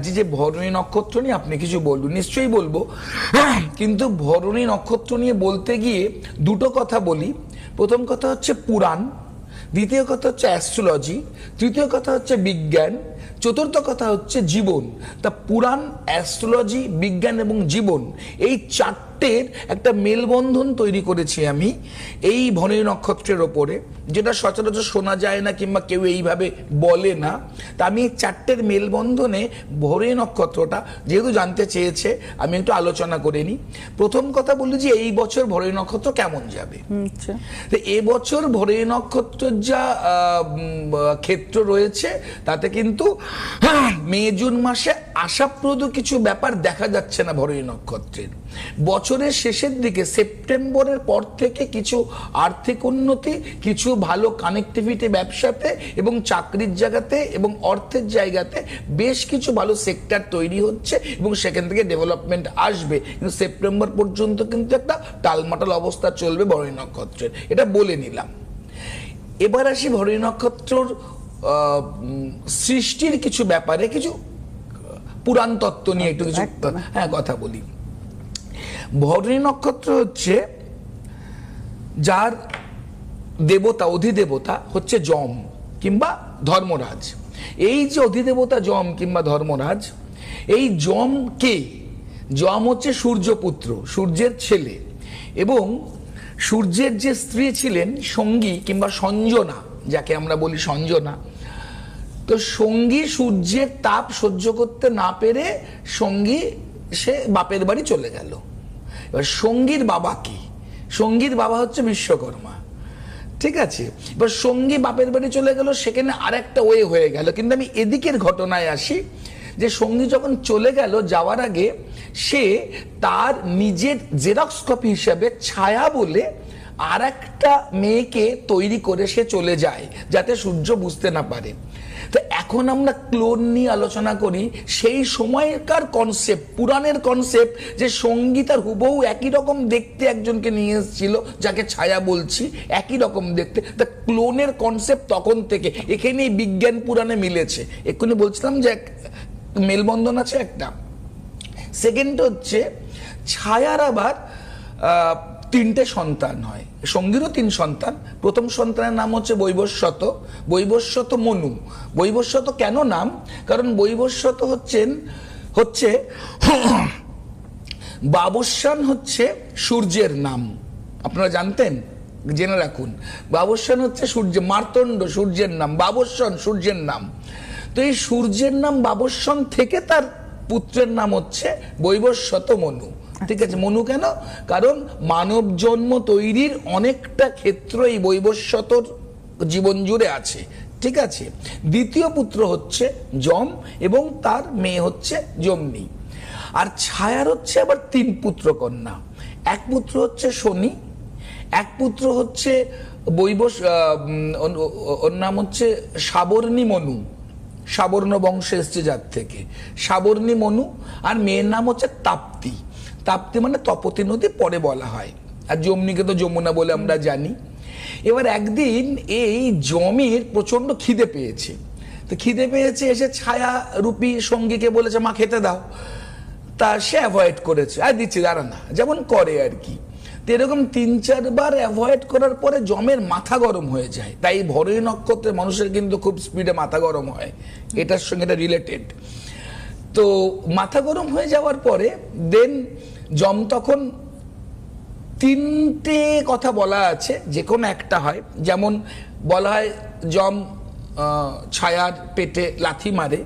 যে ভরণী নক্ষত্র নিয়ে আপনি কিছু বলবেন, নিশ্চয়ই বলবো, কিন্তু ভরণী নক্ষত্র নিয়ে বলতে গিয়ে দুটো কথা বলি। প্রথম কথা হচ্ছে পুরাণ, দ্বিতীয় কথা হচ্ছে অ্যাস্ট্রোলজি, তৃতীয় কথা হচ্ছে বিজ্ঞান, চতুর্থ কথা হচ্ছে জীবন। তা পুরাণ, অ্যাস্ট্রোলজি, বিজ্ঞান এবং জীবন, এই চারটের একটা মেলবন্ধন তৈরি করেছি আমি এই ভরণী নক্ষত্রের ওপরে, যেটা সচরাচর শোনা যায় না কিংবা কেউ এইভাবে বলে না। তা আমি এই চারটের মেলবন্ধনে ভরণী নক্ষত্রটা যেহেতু জানতে চেয়েছে, আমি একটু আলোচনা করে নিই। প্রথম কথা বলি যে এই বছর ভরণী নক্ষত্র কেমন যাবে। তো এবছর ভরণী নক্ষত্রের যা ক্ষেত্র রয়েছে তাতে কিন্তু মে জুন মাসে আশাপ্রদ কিছু ব্যাপার দেখা যাচ্ছে না ভরণী নক্ষত্রের। বছরের শেষের দিকে সেপ্টেম্বরের পর থেকে কিছু আর্থিক উন্নতি, কিছু ভালো কানেক্টিভিটি ব্যবসাতে এবং চাকরির জায়গাতে এবং অর্থের জায়গাতে বেশ কিছু ভালো সেক্টর তৈরি হচ্ছে এবং সেখান থেকে ডেভেলপমেন্ট আসবে। কিন্তু সেপ্টেম্বর পর্যন্ত কিন্তু একটা টালমাটাল অবস্থা চলবে ভরণী নক্ষত্রের, এটা বলে নিলাম। এবার আসি ভরণী নক্ষত্রর সৃষ্টির কিছু ব্যাপারে, কিছু পুরাণ তত্ত্ব নিয়ে একটু কিছু কথা বলি। ভরণী নক্ষত্র হচ্ছে যার দেবতা, অধিদেবতা হচ্ছে যম কিংবা ধর্মরাজ। এই যে অধিদেবতা যম কিংবা ধর্মরাজ, এই যম কে? যম হচ্ছে সূর্যপুত্র, সূর্যের ছেলে, এবং সূর্যের যে স্ত্রী ছিলেন সঙ্গী কিংবা সঞ্জনা, যাকে আমরা বলি সঞ্জনা। তো সঙ্গী সূর্যের তাপ সহ্য করতে না পেরে সঙ্গী সে বাপের বাড়ি চলে গেল। এবার সঙ্গীর বাবা কি? সঙ্গীর বাবা হচ্ছে বিশ্বকর্মা, ঠিক আছে। এবার সঙ্গী বাপের বাড়ি চলে গেল, সেখানে আরেকটা ওয়ে হয়ে গেল। কিন্তু আমি এদিকের ঘটনায় আসি, যে সঙ্গী যখন চলে গেল, যাওয়ার আগে সে তার নিজের জেরক্স কপি হিসাবে ছায়া বলে আর একটা মেয়েকে তৈরি করে সে চলে যায়, যাতে সূর্য বুঝতে না পারে। তো এখন আমরা ক্লোন নিয়ে আলোচনা করি। সেই সময়কার কনসেপ্ট, পুরাণের কনসেপ্ট, যে সঙ্গীতার হুবহু একই রকম দেখতে একজনকে নিয়ে এসেছিল, যাকে ছায়া বলছি, একই রকম দেখতে। তা ক্লোনের কনসেপ্ট তখন থেকে এখানে বিজ্ঞান পুরাণে মিলেছে। এক্ষুনি বলছিলাম যে মেলবন্ধন আছে একটা। সেকেন্ড হচ্ছে ছায়ার আবার তিনটে সন্তান হয়, সঙ্গীরও তিন সন্তান। প্রথম সন্তানের নাম হচ্ছে বৈবস্বত, বৈবস্বত মনু। বৈবস্বত কেন নাম? কারণ বৈবস্বত হচ্ছে বাবস্যান হচ্ছে সূর্যের নাম। আপনারা জানতেন? জেনে রাখুন, বাবস্যান হচ্ছে সূর্য, মার্তণ্ড সূর্যের নাম, বাবস্যান সূর্যের নাম। তো এই সূর্যের নাম বাবস্যান থেকে তার পুত্রের নাম হচ্ছে বৈবস্বত মনু, ঠিক আছে। মনু কেন? কারণ মানব জন্ম তৈরির অনেকটা ক্ষেত্র এই বৈবস্বতর জীবন জুড়ে আছে, ঠিক আছে। দ্বিতীয় পুত্র হচ্ছে যম এবং তার মেয়ে হচ্ছে যমনী। আর ছায়ার হচ্ছে আবার তিন পুত্র কন্যা। এক পুত্র হচ্ছে শনি, এক পুত্র হচ্ছে ওর নাম হচ্ছে সাবর্ণী মনু, সাবর্ণ বংশে এসছে যার থেকে, সাবর্ণী মনু। আর মেয়ের নাম হচ্ছে তাপ্তি। তাপ্তি মানে তপতী নদী, পরে বলা হয়। আর যমুনীকে তো যমুনা বলে আমরা জানি। এবার একদিন এই যমের প্রচন্ড খিদে পেয়েছে। তো খিদে পেয়েছে, এসে ছায়া রূপী সঙ্গীকে বলেছে মা খেতে দাও। তা সে অ্যাভয়েড করেছে, আর দিচ্ছি দাঁড়া না, যেমন করে আর কি। তো এরকম 3-4 বার অ্যাভয়েড করার পরে যমের মাথা গরম হয়ে যায়। তাই ভরণী নক্ষত্রে মানুষের কিন্তু খুব স্পিডে মাথা গরম হয়, এটার সঙ্গে এটা রিলেটেড। তো মাথা গরম হয়ে যাওয়ার পরে দেন যম তখন তিনটে কথা বলা আছে, যে কোনো একটা হয়। যেমন বলা হয় যম ছায়ার পেটে লাথি মারে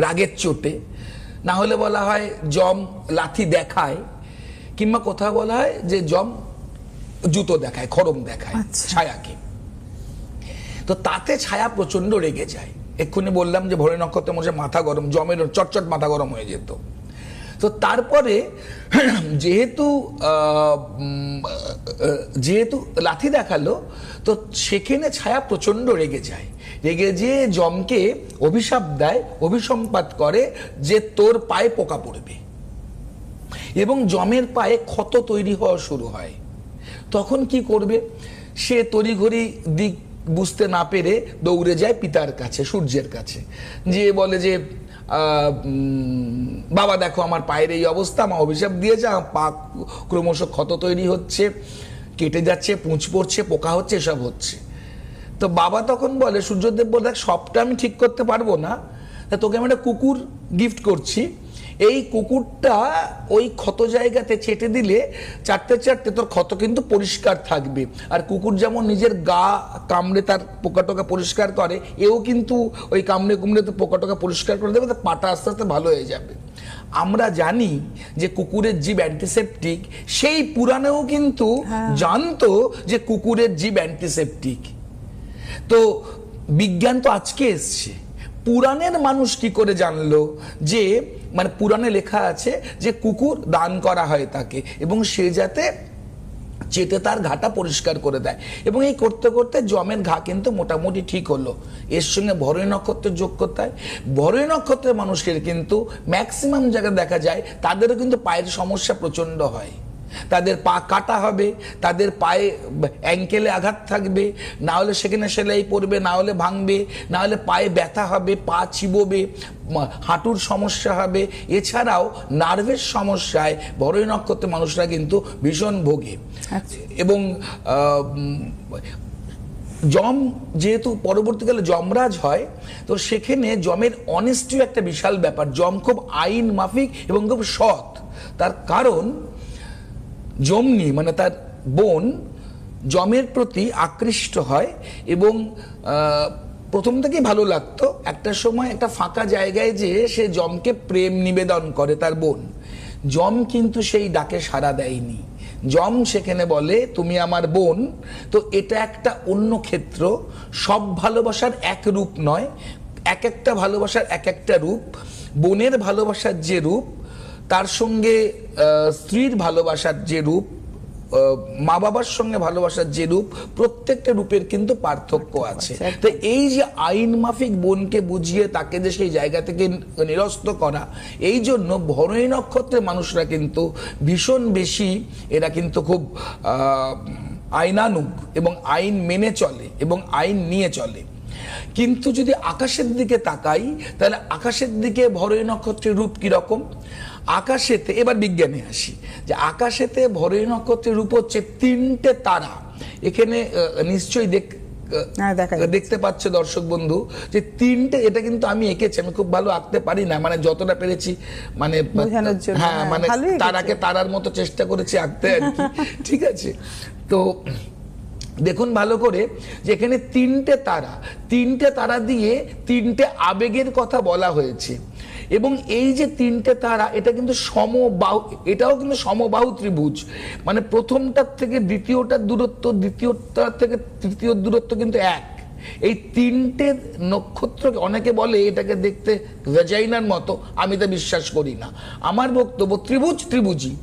রাগের চোটে, না হলে বলা হয় যম লাথি দেখায়, কিংবা কোথাও বলা হয় যে যম জুতো দেখায়, খড়ম দেখায় ছায়াকে। তো তাতে ছায়া প্রচন্ড রেগে যায়। এক্ষুনি বললাম যে ভরণী নক্ষত্রের মধ্যে মাথা গরম, জমের চটচট মাথা গরম হয়ে যেত। তো তারপরে যেহেতু লাথি দেখালো, তো সেখানে ছায়া প্রচন্ড রেগে যায়। রেগে যেয়ে যমকে অভিশাপ দেয়, অভিসম্পাত করে যে তোর পায়ে পোকা পড়বে, এবং যমের পায়ে ক্ষত তৈরি হওয়া শুরু হয়। তখন কি করবে? সে তড়িঘড়ি দিক বুঝতে না পেরে দৌড়ে যায় পিতার কাছে, সূর্যের কাছে, যে বলে যে বাবা দেখো আমার পায়ের এই অবস্থা, আমার অভিশাপ দিয়েছে, আমার পা ক্রমশ ক্ষত তৈরি হচ্ছে, কেটে যাচ্ছে, পুঁজ পড়ছে, পোকা হচ্ছে, এসব হচ্ছে। তো বাবা তখন বলে, সূর্যদেব বলে, দেখ সবটা আমি ঠিক করতে পারবো না, তোকে আমি একটা কুকুর গিফট করছি, এই কুকুরটা ওই ক্ষত জায়গাতে চেটে দিলে চাটতে চাটতে তোর ক্ষত কিন্তু পরিষ্কার থাকবে। আর কুকুর যেমন নিজের গা কামড়ে তার পোকা টোকা পরিষ্কার করে, এও কিন্তু ওই কামড়ে কুমড়ে তো পোকা টোকা পরিষ্কার করে দেবে, তার পাটা আস্তে আস্তে ভালো হয়ে যাবে। আমরা জানি যে কুকুরের জীব অ্যান্টিসেপটিক, সেই পুরাণেও কিন্তু জানতো যে কুকুরের জীব অ্যান্টিসেপটিক। তো বিজ্ঞান তো আজকে এসছে, পুরাণের মানুষ কি করে জানলো যে, মানে পুরাণে লেখা আছে যে কুকুর দান করা হয় তাকে, এবং সে যাতে চেটে তার ঘাটা পরিষ্কার করে দেয়। এবং এই করতে করতে যমের ঘা কিন্তু মোটামুটি ঠিক হলো। এর সঙ্গে ভরণী নক্ষত্রের যোগ করতে হয়। ভরণী নক্ষত্রের মানুষের কিন্তু ম্যাক্সিমাম জায়গায় দেখা যায় তাদেরও কিন্তু পায়ের সমস্যা প্রচন্ড হয়। তাদের পা কাটা হবে, তাদের পায়ে অ্যাঙ্কেলে আঘাত থাকবে, না হলে সেখানে সেলাই পড়বে, না হলে ভাঙবে, না হলে পায়ে ব্যথা হবে, পা চিবোবে, হাঁটুর সমস্যা হবে। এছাড়াও নার্ভের সমস্যায় ভরণী নক্ষত্রের মানুষরা কিন্তু ভীষণ ভোগে। এবং যম যেহেতু পরবর্তীকালে যমরাজ হয়, তো সেখানে যমের অনেস্টিও একটা বিশাল ব্যাপার। যম খুব আইন মাফিক এবং খুব সৎ। তার কারণ যমনি মানে তার বোন যমের প্রতি আকৃষ্ট হয়, এবং প্রথম থেকেই ভালো লাগতো। একটা সময় একটা ফাঁকা জায়গায় যে সে যমকে প্রেম নিবেদন করে তার বোন। যম কিন্তু সেই ডাকে সাড়া দেয়নি। যম সেখানে বলে তুমি আমার বোন। তো এটা একটা অন্য ক্ষেত্র। সব ভালোবাসার এক রূপ নয়, এক একটা ভালোবাসার এক একটা রূপ। বোনের ভালোবাসার যে রূপ, তার সঙ্গে স্ত্রীর ভালোবাসার যে রূপ, মা বাবার সঙ্গে ভালোবাসার যে রূপ, প্রত্যেকটা রূপের কিন্তু পার্থক্য আছে। তো এই যে আইন মাফিক বোনকে বুঝিয়ে তাকে যে সেই জায়গা থেকে নিরস্ত করা, এই জন্য ভরণী নক্ষত্রের মানুষরা কিন্তু ভীষণ বেশি, এরা কিন্তু খুব আইনানুগ এবং আইন মেনে চলে এবং আইন নিয়ে চলে। কিন্তু যদি আকাশের দিকে তাকাই, তাহলে আকাশের দিকে ভরণী নক্ষত্রের রূপ কিরকম? আকাশেতে, এবার বিজ্ঞানে আসি, যে আকাশেতে ভরণী নক্ষত্রের রূপ হচ্ছে তিনটে তারা। এখানে নিশ্চয়ই দেখতে পাচ্ছে দর্শক বন্ধু যে তিনটে, এটা কিন্তু আমি এঁকেছি, আমি খুব ভালো আঁকতে পারি না, মানে যতটা পেরেছি, মানে হ্যাঁ মানে তারাকে তারার মতো চেষ্টা করেছি আঁকতে আর কি। ঠিক আছে, তো দেখুন ভালো করে, যেখানে তিনটে তারা দিয়ে তিনটে আবেগের কথা বলা হয়েছে। এবং এই যে তিনটে তারা, এটা কিন্তু সমবাহু, এটাও কিন্তু সমবাহু ত্রিভুজ। মানে প্রথমটার থেকে দ্বিতীয়টার দূরত্ব, দ্বিতীয়টার থেকে তৃতীয় দূরত্ব কিন্তু এক। এই তিনটে নক্ষত্র, অনেকে বলে এটাকে দেখতে ভ্যাজাইনার মতো, আমি তা বিশ্বাস করি না। আমার বক্তব্য ত্রিভুজই।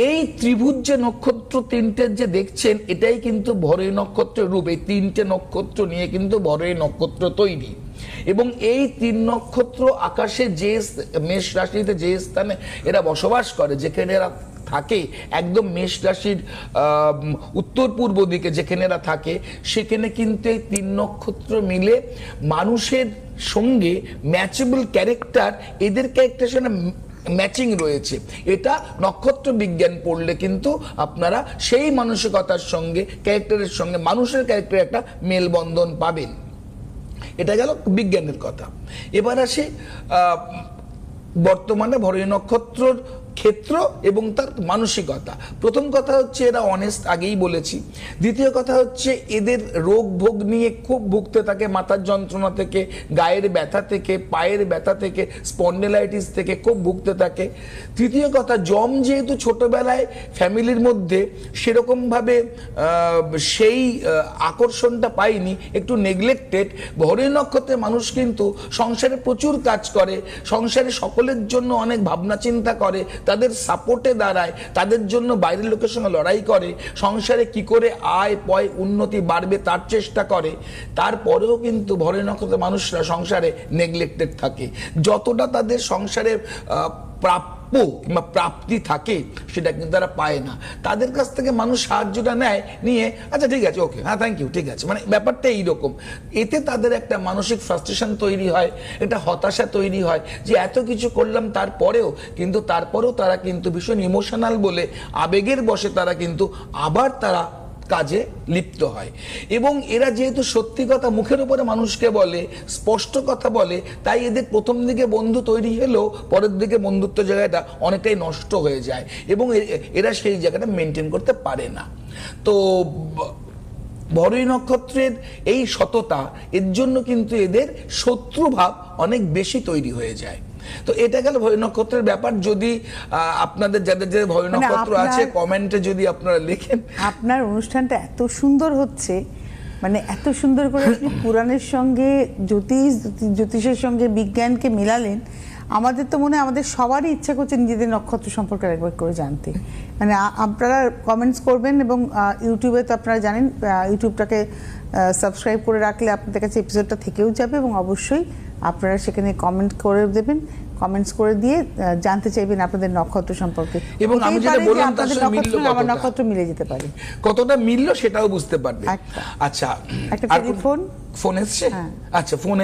এই ত্রিভুজ যে নক্ষত্র তিনটের যে দেখছেন, এটাই কিন্তু ভরণী নক্ষত্রের রূপ। এই তিনটে নক্ষত্র নিয়ে কিন্তু ভরণী নক্ষত্র তৈরি। এবং এই তিন নক্ষত্র আকাশে যে মেষ রাশিতে যে স্থানে এরা বসবাস করে, যেখানে এরা থাকে একদম মেষ রাশির উত্তর পূর্ব দিকে যেখানে এরা থাকে, সেখানে কিন্তু এই তিন নক্ষত্র মিলে মানুষের সঙ্গে ম্যাচেবল ক্যারেক্টার, এদের ক্যারেক্টার সঙ্গে ম্যাচিং রয়েছে। এটা নক্ষত্র বিজ্ঞান পড়লে কিন্তু আপনারা সেই মানসিকতার সঙ্গে, ক্যারেক্টারের সঙ্গে মানুষের ক্যারেক্টারের একটা মেলবন্ধন পাবেন। এটা গেল বিজ্ঞানের কথা। এবার আসি বর্তমানে ভরণী নক্ষত্রর ক্ষেত্র এবং তার মানসিকতা। প্রথম কথা হচ্ছে এরা অনেস্ট, আগেই বলেছি। দ্বিতীয় কথা হচ্ছে এদের রোগ ভোগ নিয়ে খুব ভুগতে থাকে, মাথার যন্ত্রণা থেকে, গায়ের ব্যথা থেকে, পায়ের ব্যথা থেকে, স্পন্ডেলাইটিস থেকে খুব ভুগতে থাকে। তৃতীয় কথা, যম যেহেতু ছোটবেলায় ফ্যামিলির মধ্যে সেরকমভাবে সেই আকর্ষণটা পায়নি, একটু নেগলেক্টেড। ভরণী নক্ষত্রের মানুষ কিন্তু সংসারে প্রচুর কাজ করে, সংসারে সকলের জন্য অনেক ভাবনা চিন্তা করে, তাদের সাপোর্টে দাঁড়ায়, তাদের জন্য বাইরের লোকের সঙ্গে লড়াই করে, সংসারে কি করে আয় পয় উন্নতি বাড়বে তার চেষ্টা করে। তারপরেও কিন্তু ভরণী নক্ষত্রের মানুষরা সংসারে নেগলেক্টেড থাকে। যতটা তাদের সংসারে প্রাপ্য কিংবা প্রাপ্তি থাকে সেটা কিন্তু তারা পায় না। তাদের কাছ থেকে মানুষ সাহায্যটা নেয়, নিয়ে আচ্ছা ঠিক আছে, ওকে, হ্যাঁ থ্যাংক ইউ, ঠিক আছে, মানে ব্যাপারটা এইরকম। এতে তাদের একটা মানসিক ফ্রাস্ট্রেশন তৈরি হয়, একটা হতাশা তৈরি হয় যে এত কিছু করলাম তারপরেও তারা কিন্তু ভীষণ ইমোশনাল বলে আবেগের বশে তারা কিন্তু আবার তারা কাজে লিপ্ত হয়। এবং এরা যেহেতু সত্যি কথা মুখের উপরে মানুষকে বলে, স্পষ্ট কথা বলে, তাই এদের প্রথম দিকে বন্ধু তৈরি হলেও পরের দিকে বন্ধুত্ব জায়গাটা অনেকটাই নষ্ট হয়ে যায় এবং এরা সেই জায়গাটা মেনটেন করতে পারে না। তো ভরণী নক্ষত্রের এই সততা, এর জন্য কিন্তু এদের শত্রুভাব অনেক বেশি তৈরি হয়ে যায়। তো এটা গেল ভরণী নক্ষত্রের ব্যাপার। যদি আপনাদের যাদের ভরণী নক্ষত্র আছে কমেন্টে যদি আপনারা লেখেন। আপনার অনুষ্ঠানটা এত সুন্দর হচ্ছে, মানে এত সুন্দর করে আপনি পুরাণের সঙ্গে জ্যোতিষের সঙ্গে বিজ্ঞানকে মেলালেন। আমাদের তো মনে হয় আমাদের সবারই ইচ্ছা করছে নিজেদের নক্ষত্র সম্পর্কে একবার করে জানতে। মানে আপনারা কমেন্টস করবেন এবং ইউটিউবে তো আপনারা জানেন ইউটিউবটাকে সাবস্ক্রাইব করে রাখলে আপনাদের কাছে এপিসোডটা থেকেও যাবে এবং অবশ্যই আপনারা সেখানে কমেন্ট করে দেবেন, কমেন্টস করে দিয়ে জানতে চাইবেন আপনাদের নক্ষত্র সম্পর্কে। এবং আমি যেটা বললাম তার সাথে মিললো কতটা, আমার নক্ষত্র মিলে যেতে পারে, কতটা মিললো সেটাও বুঝতে পারবে। আচ্ছা, একটা টেলিফোন ফোন এসছে, আচ্ছা ফোন